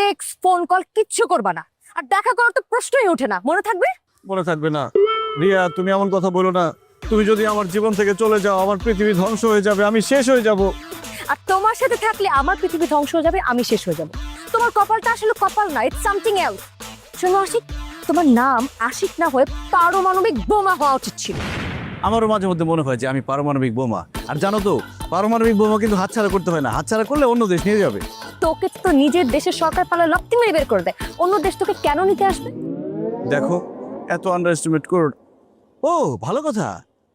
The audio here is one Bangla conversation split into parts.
টেক্সট ফোন কল কিচ্ছু করবা না, আর দেখা করার তো প্রশ্নই ওঠে না। মনে থাকবে? মনে থাকবে না রিয়া, তুমি এমন কথা বলো না। তুমি যদি আমার জীবন থেকে চলে যাও, আমার পৃথিবী ধ্বংস হয়ে যাবে, আমি শেষ হয়ে যাব। আর তোমার সাথে থাকলে আমার পৃথিবী ধ্বংস হয়ে যাবে, আমি শেষ হয়ে যাব। তোমার কপালটা আসলে কপাল না, ইটস সামথিং এলস। শোনো আশিক, তোমার নাম আশিক না হয়ে পারমাণবিক বোমা হওয়া উচিত ছিল। আমারও মাঝে মধ্যে মনে হয় যে আমি পারমাণবিক বোমা। আর জানো তো, পারমাণবিক বোমা কিন্তু হাতছাড়া করতে হয় না, হাতছাড়া করলে অন্য দেশ নিয়ে যাবে। তোকে তো নিজের দেশের সরকার পালায় লপ্তি মেরে বের করে দেয়, অন্য দেশ তোকে কেন নিতে আসবে? দেখো, এত আন্ডার এস্টিমেট করো। ও ভালো কথা,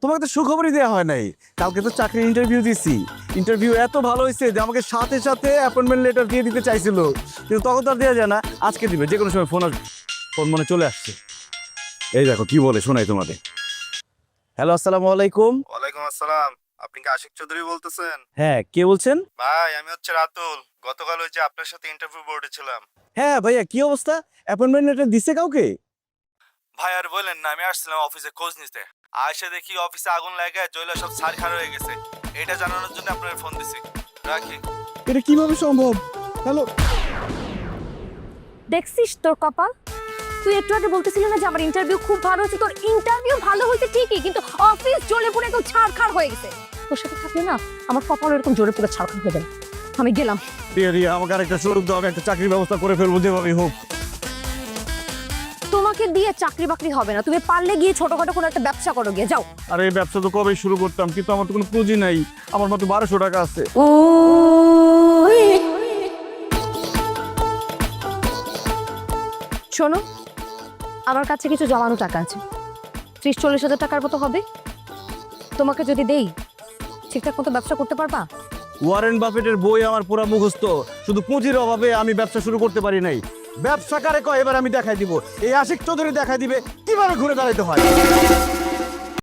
তোমাকে তো সুখবরই দেওয়া হয় নাই। কালকে তো চাকরির ইন্টারভিউ দিছি, ইন্টারভিউ এত ভালো হয়েছে যে আমাকে সাথে সাথে অ্যাপয়েন্টমেন্ট লেটার দিয়ে দিতে চাইছিল, কিন্তু তখন তো আর দেওয়া যায় না। আজকে দিবে, যে কোনো সময় ফোন আসবে। ফোন মনে চলে আসছে। এই দেখো কি বলে, শোনাই তোমাদের। হ্যালো, আসসালামু আলাইকুম। ওয়ালাইকুম আসসালাম। আপনি কি আশিক চৌধুরী বলতেছেন? হ্যাঁ, কে বলছেন? ভাই আমি হচ্ছে রাতুল। গতকাল ওই যে আপনার সাথে ইন্টারভিউ বোর্ডে ছিলাম। হ্যাঁ ভাইয়া, কি অবস্থা? অ্যাপয়েন্টমেন্ট লেটার দিছে কাউকে? ভাই আর বলেন না, আমি আসছিলাম অফিসে খোঁজ নিতে। আয়সা দেখি অফিসে আগুন লাগে, জয়লা সব ছারখার হয়ে গেছে। এটা জানানোর জন্য আপনার ফোন দিছি। রাখি। এটা কিভাবে সম্ভব? হ্যালো, দেখছিস তোর কপাল? তুই একটু আগে বলতেছিলি না যে আমার ইন্টারভিউ খুব ভালো হয়েছে? তোর ইন্টারভিউ ভালো হয়েছে ঠিকই, কিন্তু অফিস জ্বলে পুড়ে একদম ছারখার হয়ে গেছে। তোর সাথে থাকলে না আমার কপাল এরকম জোরে পুরো ছারখার হয়ে যাবে। আমি গেলাম। রিয়া রিয়া, আমাকে আরেকটা সুযোগ দাও, আমি একটা চাকরির ব্যবস্থা করে ফেলবো যেভাবে হোক। তোমাকে দিয়ে চাকরি বাকরি হবে না, তুমি পারলে গিয়ে ছোটখাটো কোনো একটা ব্যবসা করো, গিয়ে যাও। আর এই ব্যবসা তো কবে শুরু করতাম, কিন্তু আমার তো কোনো পুঁজি নাই। আমার মাত্র 1200 টাকা আছে। শোনো, আমার কাছে কিছু জমানো টাকা আছে, 30-40 হাজার টাকার মতো হবে। তোমাকে যদি দেই, ঠিকঠাক মতো ব্যবসা করতে পারবা? ওয়ারেন বাফেটের বই আমার পুরা মুখস্থ, শুধু পুঁজির অভাবে আমি ব্যবসা শুরু করতে পারি নাই। ব্যবসা কারে কয় এবার আমি দেখাই দিব। এই আশিক চৌধুরী দেখাই দিবে কিভাবে ঘুরে দাঁড়াইতে হয়।